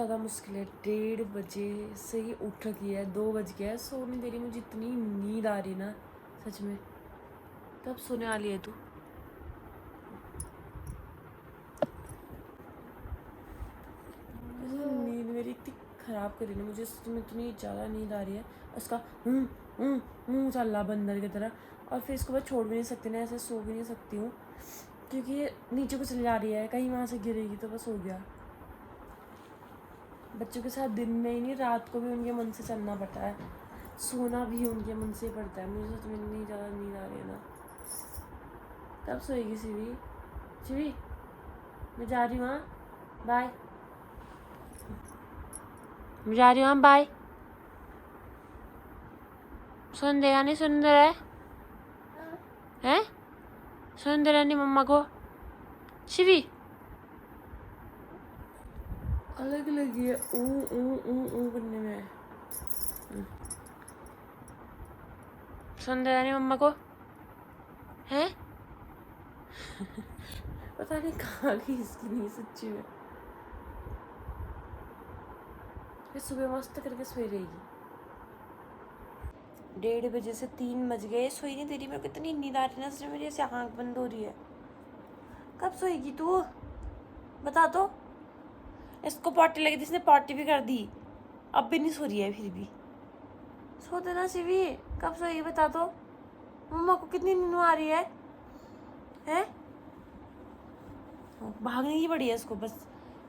ज़्यादा मुश्किल है। 1:30 बजे से ही उठ रखी है, 2 बज गया है, सो नहीं दे रही। मुझे इतनी नींद आ रही है ना सच में। कब सोने वाली है तू? नींद मेरी इतनी ख़राब करी ना, मुझे इसमें इतनी ज़्यादा नींद आ रही है। उसका मुँह चल रहा बंदर की तरह, और फिर इसको मैं छोड़ भी नहीं सकती ना, ऐसे सो भी नहीं सकती हूँ क्योंकि ये नीचे को चली जा रही है, कहीं वहाँ से गिरेगी तो बस हो गया। बच्चों के साथ दिन में ही नहीं, रात को भी उनके मन से चलना पड़ता है, सोना भी उनके मन से पड़ता है। मुझे सच में इतनी ज़्यादा नींद आ रही है ना। कब सोएगी शिवी? शिवी मैं जा रही हूँ, हाँ बाय। मैं जा रही हूँ, हाँ बाय। सुन देगा नहीं? सुन दे रहा है? सुन दे रहा नहीं मम्मा को? शिवी अलग लगी है ऊ करने में। सुन दे रहा नहीं मम्मा को? हैं? पता नहीं कहाँ गई इसकी नींद सच्ची में। फिर सुबह मस्त करके सोई रहेगी। 1:30 बजे से 3 बज गए, सोई नहीं दे रही। मेरे को इतनी नींद आ रही है ना, सच में मेरी ऐसे आँख बंद हो रही है। कब सोएगी तू? बता तो। इसको पॉटी लगी थी, इसने पॉटी भी कर दी, अब भी नहीं सो रही है। फिर भी सो देना शिवी। कब सोएगी बता तो। मम्मा को कितनी नींद आ रही है? हैं? भागने की पड़ी है इसको बस।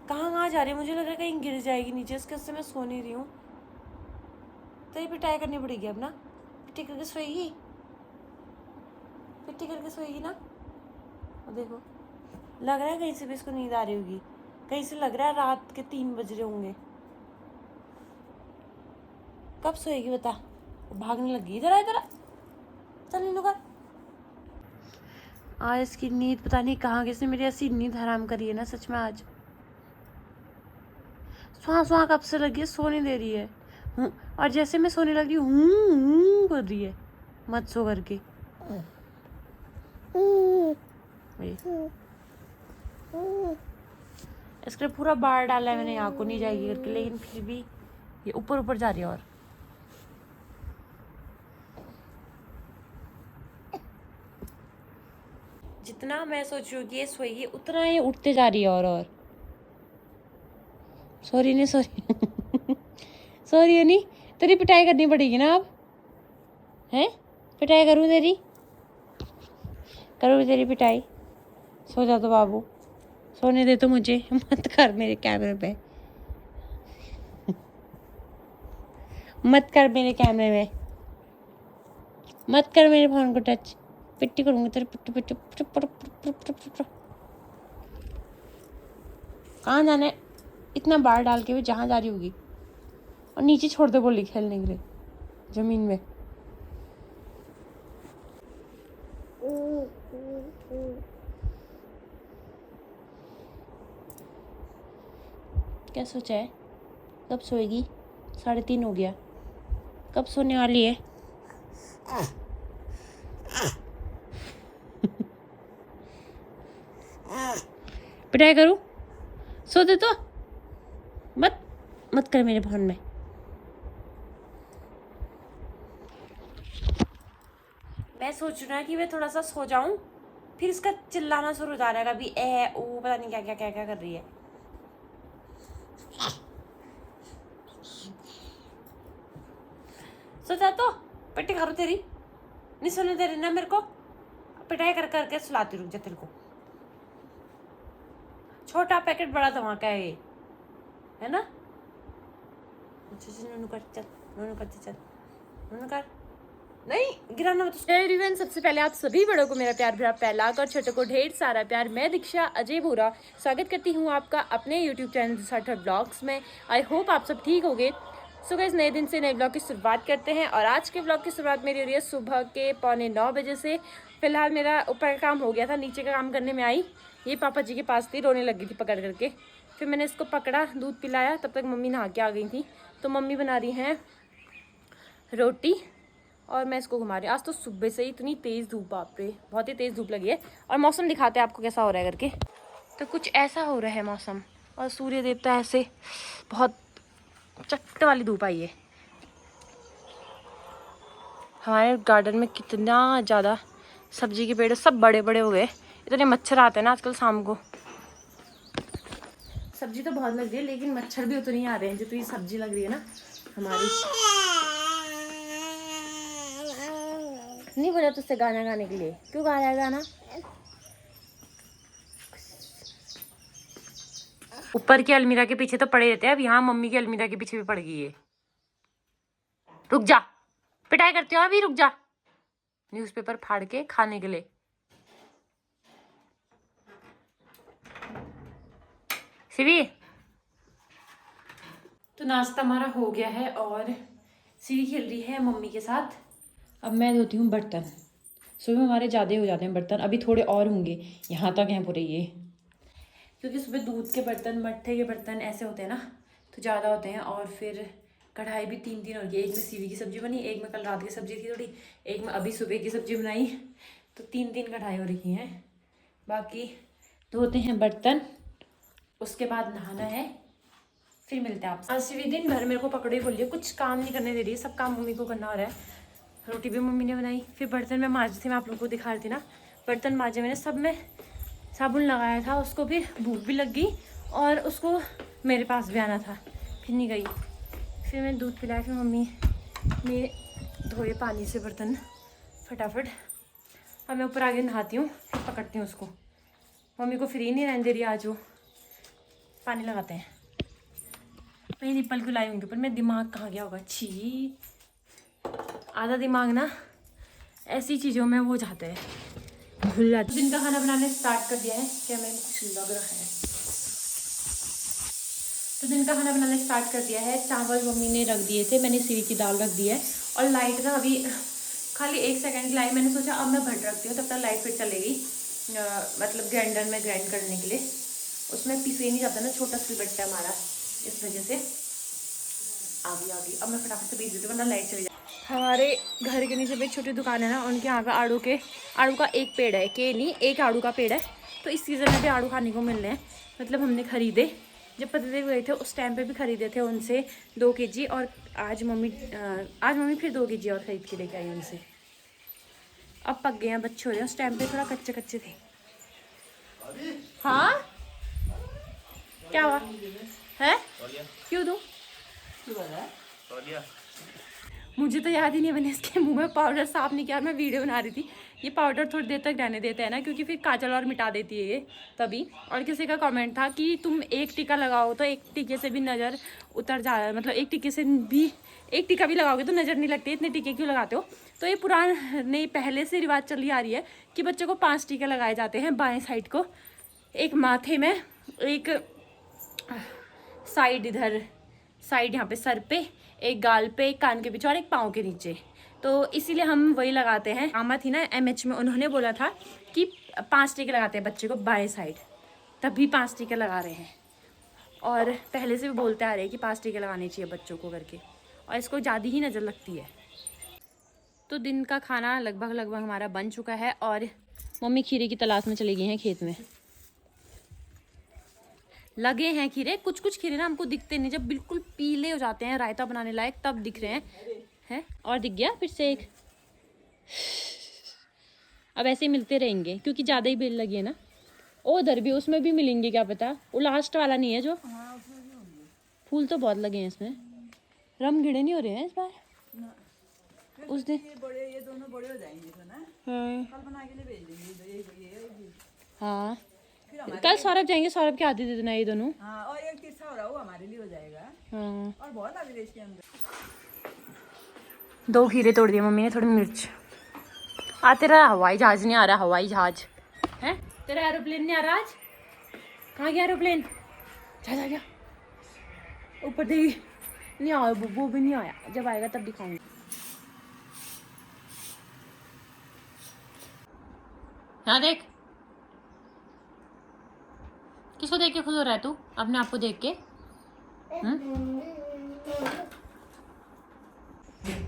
कहाँ जा रही है? मुझे लग रहा है कहीं गिर जाएगी नीचे, इसके उससे मैं सो नहीं रही हूँ। तेरी पिटाई करनी पड़ेगी अब ना। पिट्टी करके सोएगी, पिट्टी करके सोएगी ना। और देखो, लग रहा है कहीं से भी इसको नींद आ रही होगी, कहीं से लग रहा है रात के 3 बज रहे होंगे। कब सोएगी बता? भागने लगी। इधर इधर चल नीनू कर। आज इसकी नींद पता नहीं कहाँ गई, इसने मेरी ऐसी नींद हराम करी है ना सच में। आज सुहा कब से लगी है, सो नहीं दे रही है। और जैसे मैं सोने लग रही हूँ कर रही है, मत सो करके। इसके पूरा बार डाला है मैंने, यहाँ को नहीं जाएगी करके, लेकिन फिर भी ये ऊपर ऊपर जा रही है। और जितना मैं सोच रही हूँ कि ये सोएगी, उतना ये उठते जा रही है। और सॉरी नहीं सॉरी सॉरी है नहीं, तेरी पिटाई करनी पड़ेगी ना अब। हैं? पिटाई करूँ तेरी? करूँ तेरी पिटाई? सो जा तो बाबू, सोने दे तो मुझे। मत कर मेरे कैमरे पे, मत कर मेरे कैमरे में, मत कर मेरे फोन को टच। पिट्टी करूँगी तेरे, पिट्टी पिट्टी। कहाँ जाना है? इतना बार डाल के भी जहाँ जा रही होगी। और नीचे छोड़ दे बोली खेलने के लिए, जमीन में। क्या सोचा है? कब सोएगी? 3:30 हो गया, कब सोने वाली है? पिटाई करूं? सो दे तो। मत कर मेरे फोन में। मैं सोच रहा कि मैं थोड़ा सा सो जाऊं, फिर इसका चिल्लाना शुरू हो जा रहा है, कभी ए ओ पता नहीं क्या क्या कर रही है। सो जा तो, पिट्टी करूं तेरी? नहीं सोने दे रही ना मेरे को, पिटाई कर करके सुलाती रुक जा तेरे को। छोटा पैकेट बड़ा धमाका है ये, है ना? नूनू कर, चल नूनू करते, चल नूनू कर। नहीं गिराना मत उसको। एवरीवन, सबसे पहले आप सभी बड़ों को मेरा प्यार भरा फैलाकर छोटों को ढेर सारा प्यार। मैं दीक्षा अजय बोरा स्वागत करती हूँ आपका अपने यूट्यूब चैनल सार्थक ब्लॉग्स में। आई होप आप सब ठीक होंगे। सो गाइस, नए दिन से नए ब्लॉग की शुरुआत करते हैं, और आज के ब्लॉग की शुरुआत मेरी हो रही है सुबह के 8:45 बजे से। फिलहाल मेरा ऊपर का काम हो गया था, नीचे का काम करने में आई। ये पापा जी के पास थी, रोने लगी थी पकड़ करके। फिर मैंने इसको पकड़ा, दूध पिलाया, तब तक मम्मी नहा के आ गई थी। तो मम्मी बना रही हैं रोटी और मैं इसको घुमा रही हूँ। आज तो सुबह से ही इतनी तेज़ धूप, बाप रे बहुत ही तेज़ धूप लगी है। और मौसम दिखाते हैं आपको कैसा हो रहा है करके। तो कुछ ऐसा हो रहा है मौसम, और सूर्य देवता ऐसे बहुत चट्ट वाली धूप आई है। हमारे गार्डन में कितना ज़्यादा सब्जी के पेड़ सब बड़े बड़े हो गए। इतने मच्छर आते हैं ना आजकल शाम को। सब्जी तो बहुत लग रही है लेकिन मच्छर भी उतने ही आ रहे हैं जितनी सब्जी लग रही है ना हमारी। नहीं बोला तुझसे गाना गाने के लिए, क्यों गा रहा है गाना? ऊपर की अलमीरा के पीछे तो पड़े रहते हैं, अब यहाँ मम्मी की अलमीरा के पीछे भी पड़ गई है। रुक जा, पिटाई करते हो अभी, रुक जा। न्यूज़पेपर फाड़ के खाने के लिए। सिवी, तो नाश्ता हमारा हो गया है और सिवी खेल रही है मम्मी के साथ। अब मैं धोती हूँ बर्तन। सुबह हमारे ज़्यादा हो जाते हैं बर्तन, अभी थोड़े और होंगे, यहाँ तक हैं पूरे ये, क्योंकि सुबह दूध के बर्तन, मट्ठे के बर्तन ऐसे होते हैं ना तो ज़्यादा होते हैं। और फिर कढ़ाई भी 3 हो गई, एक में सीवी की सब्ज़ी बनी, एक में कल रात की सब्ज़ी थी थोड़ी, एक में अभी सुबह की सब्ज़ी बनाई, तो 3 कढ़ाई हो रखी हैं। बाकी धोते हैं बर्तन, उसके बाद नहाना है, फिर मिलते हैं आपसे। आज सीवी दिन भर मेरे को पकड़े बोलिए, कुछ काम नहीं करने दे रही है, सब काम मम्मी को करना हो रहा है। रोटी भी मम्मी ने बनाई, फिर बर्तन में मांजती थी, मैं आप लोगों को दिखा रही थी ना, बर्तन मांजे मैंने, सब में साबुन लगाया था, उसको भी भूख भी लग गई और उसको मेरे पास भी आना था, फिर नहीं गई। फिर मैंने दूध पिलाया, फिर मम्मी ने धोए पानी से बर्तन फटाफट। अब मैं ऊपर आगे नहाती हूँ, फिर पकड़ती हूँ उसको। मम्मी को फ्री नहीं रहने दे रही आज, वो पानी लगाते हैं। मैं निप्पल को लाई उनके ऊपर, मेरा दिमाग कहाँ गया होगा, छी। आधा दिमाग ना ऐसी चीज़ों में वो जाता है, भूल जाती। दिन का खाना बनाने स्टार्ट कर दिया है, क्या मैं कुछ लग रहा है। तो दिन का खाना बनाने स्टार्ट कर दिया है। चावल मम्मी ने रख दिए थे, मैंने सीवी की दाल रख दी है। और लाइट ना अभी खाली 1 सेकंड की लाइट, मैंने सोचा अब मैं भट रखती हूँ, तब तक लाइट फिर चलेगी। मतलब ग्राइंडर में ग्राइंड करने के लिए, उसमें पीसे नहीं जाता ना, छोटा सिलबट्टा है हमारा, इस वजह से। आ गई। अब मैं फटाफट से पीस देती हूँ वरना लाइट चली जाए। हमारे घर के नीचे एक छोटी दुकान है ना, उनके यहाँ पे आड़ू का एक पेड़ है, के नहीं, एक आड़ू का पेड़ है। तो इस सीज़न में भी आड़ू खाने को मिल रहे हैं। मतलब हमने खरीदे, जब पतिदेव गए थे उस टाइम पे भी खरीदे थे उनसे 2 kg, और आज मम्मी फिर 2 kg और ख़रीद के लेके आई उनसे। अब पक गए हैं, बच्चे हो रहे हैं, उस टाइम पे थोड़ा कच्चे कच्चे थे। हाँ क्या हुआ है, क्यों दूँ? मुझे तो याद ही नहीं, मैंने इसके मुंह में पाउडर साफ नहीं किया, मैं वीडियो बना रही थी। ये पाउडर थोड़ी देर तक रहने देते हैं ना, क्योंकि फिर काजल और मिटा देती है ये तभी। और किसी का कमेंट था कि तुम एक टीका लगाओ तो एक टीके से भी नज़र उतर जा रहा है, मतलब एक टीका भी लगाओगे तो नज़र नहीं लगती, इतने टीके क्यों लगाते हो? तो ये पुराने पहले से रिवाज चली आ रही है कि बच्चों को 5 टीके लगाए जाते हैं, बाएँ साइड को, एक माथे में, एक साइड इधर साइड यहाँ पे सर पे, एक गाल पे, एक कान के पीछे और एक पाँव के नीचे। तो इसीलिए हम वही लगाते हैं। मामा थी ना MH में, उन्होंने बोला था कि 5 टीके लगाते हैं बच्चे को बाएं साइड, तभी 5 टीके लगा रहे हैं। और पहले से भी बोलते आ रहे हैं कि 5 टीके लगाने चाहिए बच्चों को करके, और इसको ज़्यादा ही नज़र लगती है। तो दिन का खाना लगभग हमारा बन चुका है और मम्मी खीरे की तलाश में चली गई हैं खेत में। लगे हैं खीरे, कुछ खीरे ना हमको दिखते नहीं, जब बिल्कुल पीले हो जाते हैं रायता बनाने लायक तब दिख रहे हैं। और दिख गया फिर से एक। अब ऐसे ही मिलते रहेंगे क्योंकि ज़्यादा ही बेल लगी है ना। उधर भी, उसमें भी मिलेंगे क्या पता, वो लास्ट वाला नहीं है जो। फूल तो बहुत लगे हैं इसमें, रम गिड़े नहीं हो रहे हैं इस बार। उस दिन ये दोनों बड़े हो जाएंगे तो ना, कल बना के लिए भेज देंगे। हाँ कल सौरभ जाएंगे, सौरभ के आदि दे देना ये दोनों। हाँ, और एक तीसरा हो रहा, वो हमारे लिए हो जाएगा। हाँ, और बहुत लग रही है इसके अंदर। 2 खीरे तोड़ दिए मम्मी ने, थोड़ी मिर्च। तेरा हवाई जहाज नहीं आ रहा, हवाई जहाज है तेरा, एरोप्लेन नहीं आ रहा आज। कहाँ गया एरोप्लेन? जा ऊपर देखिए, नहीं आया वो भी नहीं आया, जब आएगा तब दिखाऊंगी। हाँ देख, किसको देख के खुश हो रहा है तू? अपने आप को देख के?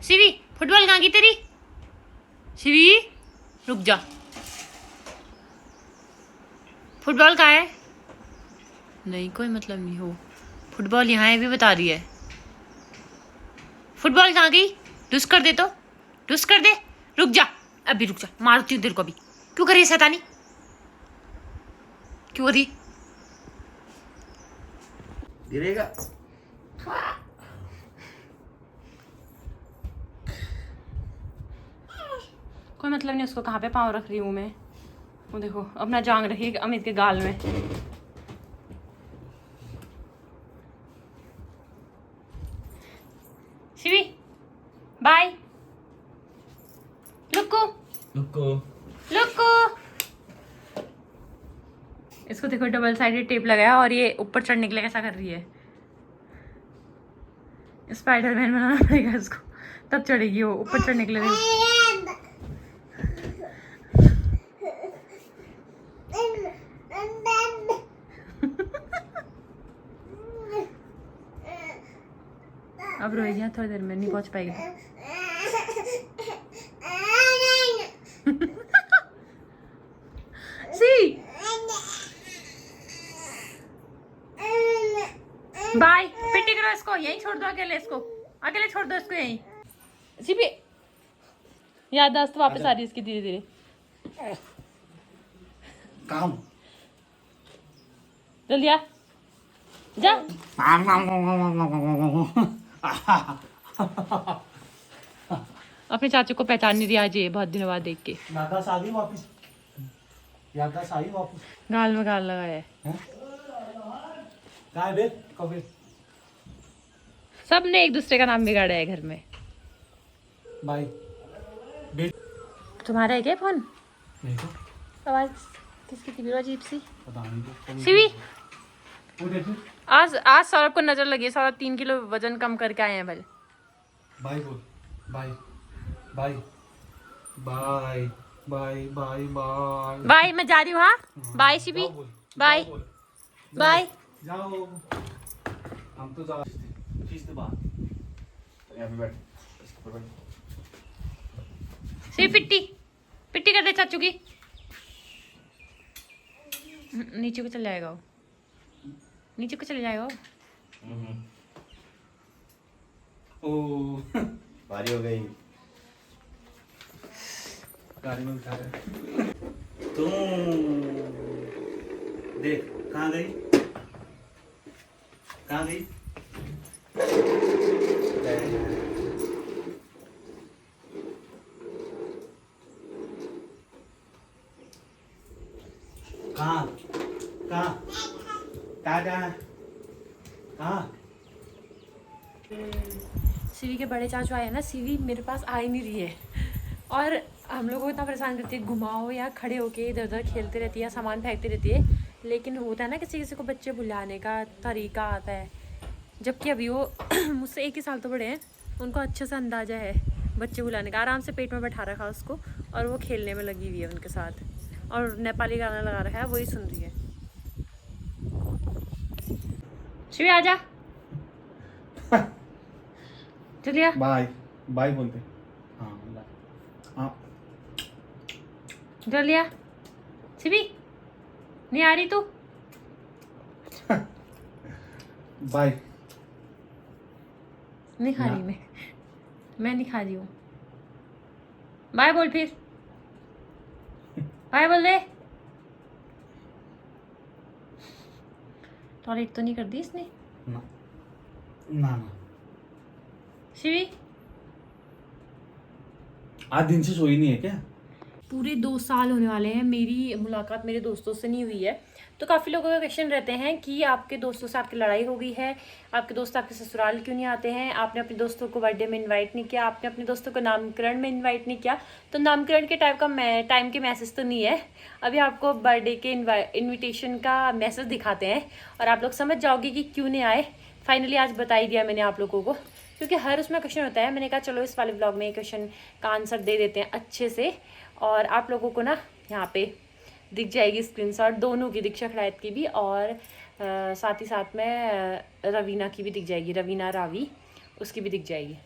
शिवी, फुटबॉल कहाँ की तेरी? शिवी रुक जा, फुटबॉल कहाँ है? नहीं कोई मतलब नहीं हो। फुटबॉल यहाँ है भी बता रही है। फुटबॉल कहाँ गई? डुस कर दे तो, डुस कर दे। रुक जा, अभी रुक जा, मारती हूँ तेरे को अभी। क्यों कर रही है शैतानी? क्यों कर रही? गिरेगा। कोई मतलब नहीं उसको कहाँ पे पाँव रख रही हूँ मैं। वो देखो अपना जांग रखी अमित के गाल में। शिवी बाय। लुक्कू लुक्कू लुक्कू। इसको देखो डबल साइडेड टेप लगाया और ये ऊपर चढ़ने के लिए कैसा कर रही है। स्पाइडरमैन बनाना पड़ेगा इसको, तब चढ़ेगी वो ऊपर चढ़ने के लिए। अब रोएगी थोड़ी देर में, नहीं पहुंच पाएगी। सी बाय। पिट्टी करो इसको, यहीं छोड़ दो अकेले, इसको अकेले छोड़ दो इसको यहीं। सी भी याददाश्त वापस आ रही है इसकी धीरे धीरे। काम जल्दी आ जा। अपने चाचू को पहचान नहीं दिया आज ये बहुत दिनों बाद देख के। याददाश्त आ गई वापस, याददाश्त आई वापस। गाल में गाल लगाया है। काय बे कभी सब ने एक दूसरे का नाम बिगाड़ा है घर में। बाय बे। तुम्हारा है क्या फोन? नहीं तो आवाज किसकी थी अजीब सी? पता नहीं तो शिवी वो देखो। आज आज सौरभ को नजर लगी है। सौरभ 3 किलो वजन कम करके आए हैं भले। बाय बोल, bye bye bye bye bye bye bye, मैं जा रही हूँ। हाँ बाय शिवी, बाय बाय। जाओ हम तो जा फीस दे बात। यहाँ पे बैठ, इसके ऊपर बैठ। शिवी पिट्टी पिट्टी कर दे चाचू की। नीचे को चले जाएगा वो, नीचे को चले जाएगा वो। ओ भारी हो गई। गाड़ी में उठा रहे तुम। देख कहाँ गई, कहाँ गई? कहाँ कहाँ कहाँ कहाँ? शिवी के बड़े चाचू आए हैं ना, शिवी मेरे पास आ ही नहीं रही है और हम लोग को इतना परेशान करती है। घुमाओ या खड़े होके इधर उधर खेलते रहती है, सामान फेंकती रहती है। लेकिन होता है ना किसी किसी को बच्चे बुलाने का तरीका आता है, जबकि अभी वो मुझसे 1 ही साल तो बड़े हैं। उनको अच्छे से अंदाज़ा है बच्चे बुलाने का। आराम से पेट में बैठा रखा उसको और वो खेलने में लगी हुई है उनके साथ, और नेपाली गाना लगा रखा है, वही सुन रही है। शिवी आजा चलिए। बाय बाय बोलते। हाँ बाय। हाँ जल्दी आ शिवी, नहीं आ रही तू? बाय। नहीं खा रही मैं नहीं खा रही हूँ। बाय बोल फिर, बाय बोल दे। टॉयलेट तो नहीं कर दी इसने? ना ना ना। शिवी आज दिन से सोई नहीं है क्या? पूरे 2 साल होने वाले हैं मेरी मुलाकात मेरे दोस्तों से नहीं हुई है। तो काफ़ी लोगों का क्वेश्चन रहते हैं कि आपके दोस्तों से आपकी लड़ाई हो गई है, आपके दोस्त आपके ससुराल क्यों नहीं आते हैं, आपने अपने दोस्तों को बर्थडे में इनवाइट नहीं किया, आपने अपने दोस्तों को नामकरण में इनवाइट नहीं किया। तो नामकरण के टाइम के मैसेज तो नहीं है, अभी आपको बर्थडे के इन्विटेशन का मैसेज दिखाते हैं और आप लोग समझ जाओगे कि क्यों नहीं आए। फाइनली आज बता ही दिया मैंने आप लोगों को, क्योंकि हर उसमें क्वेश्चन होता है। मैंने कहा चलो इस वाले ब्लॉग में क्वेश्चन का आंसर दे देते हैं अच्छे से, और आप लोगों को ना यहाँ पे दिख जाएगी स्क्रीनशॉट दोनों की, दीक्षा खड़ायत की भी और साथ ही साथ में रवीना की भी दिख जाएगी, रवीना रावी उसकी भी दिख जाएगी।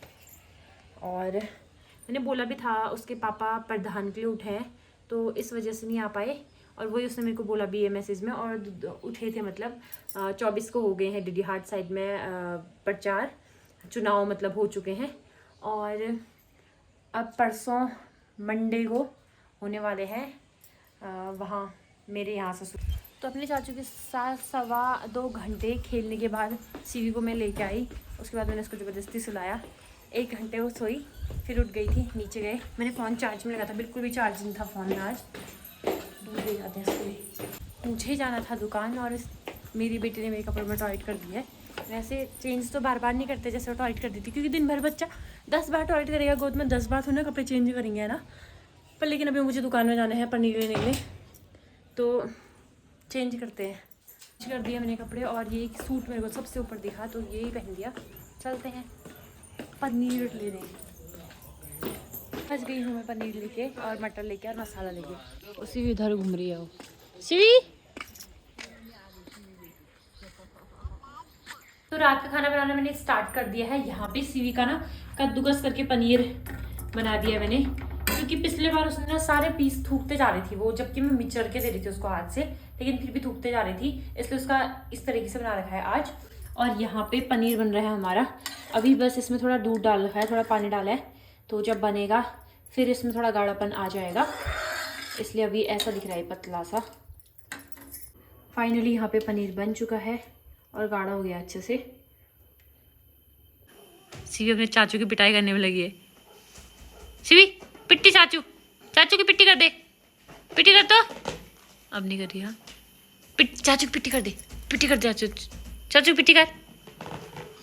और मैंने बोला भी था उसके पापा प्रधान के लिए उठे हैं तो इस वजह से नहीं आ पाए, और वही उसने मेरे को बोला भी ये मैसेज में। और उठे थे मतलब 24 को हो गए हैं डीडी हाट साइड में प्रचार, चुनाव मतलब हो चुके हैं। और अब परसों मंडे को होने वाले हैं वहाँ मेरे यहाँ से। तो अपने चाचू के साथ 2.25 घंटे खेलने के बाद सीवी को मैं लेके आई। उसके बाद मैंने उसको ज़बरदस्ती सुलाया, 1 घंटे वो सोई, फिर उठ गई थी। नीचे गए, मैंने फ़ोन चार्ज में लगा था, बिल्कुल भी चार्ज नहीं था फ़ोन में। आज दूध ले जाते हैं इसको। मुझे जाना था दुकान और मेरी बेटी ने मेरे कपड़े में टॉयलेट कर दिया है। वैसे चेंज तो बार बार नहीं करते जैसे वो टॉयलेट कर दी थी, क्योंकि दिन भर बच्चा 10 बार टॉयलेट करेगा गोद में, 10 बार थोड़ा कपड़े चेंज करेंगे, है ना। पर लेकिन अभी मुझे दुकान में जाना है पनीर लेने के लिए, तो चेंज करते हैं। चेंज कर दिया मैंने कपड़े, और ये सूट मेरे को सबसे ऊपर दिखा तो यही पहन दिया। चलते हैं पनीर लेने। फंस गई हूँ मैं पनीर लेके और मटर लेके और मसाला लेके। उसी इधर घूम रही है वो शिवी। तो रात का खाना बनाना मैंने स्टार्ट कर दिया है। यहाँ पे सीवी का ना कद्दूकस करके पनीर बना दिया मैंने, क्योंकि पिछले बार उसने ना सारे पीस थूकते जा रही थी वो, जबकि मैं मिक्सचर के दे रही थी उसको हाथ से, लेकिन फिर भी थूकते जा रही थी, इसलिए उसका इस तरीके से बना रखा है आज। और यहाँ पे पनीर बन रहा है हमारा। अभी बस इसमें थोड़ा दूध डाल रखा है, थोड़ा पानी डाला है, तो जब बनेगा फिर इसमें थोड़ा गाढ़ापन आ जाएगा, इसलिए अभी ऐसा दिख रहा है पतला सा। फाइनली यहाँ पे पनीर बन चुका है और गाढ़ा हो गया अच्छे से। शिवी अपने चाचू की पिटाई करने में लगी है। शिवी पिट्टी, चाचू की पिट्टी कर दे, पिट्टी कर। तो अब नहीं कर रही। हाँ चाचू की पिट्टी कर दे, पिट्टी कर दे, चाचू की पिट्टी कर।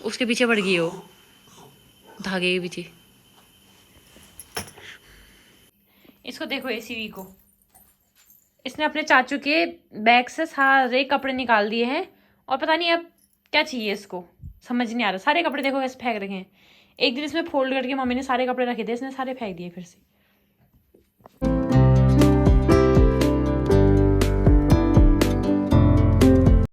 उसके पीछे पड़ गई वो, धागे के पीछे। इसको देखो, ये शिवी को इसने अपने चाचू के बैग से सारे कपड़े निकाल दिए हैं, और पता नहीं अब क्या चाहिए इसको, समझ नहीं आ रहा। सारे कपड़े देखो कैसे फेंक रखे हैं। एक दिन इसमें फोल्ड करके मम्मी ने सारे कपड़े रखे थे, इसने सारे फेंक दिए फिर से।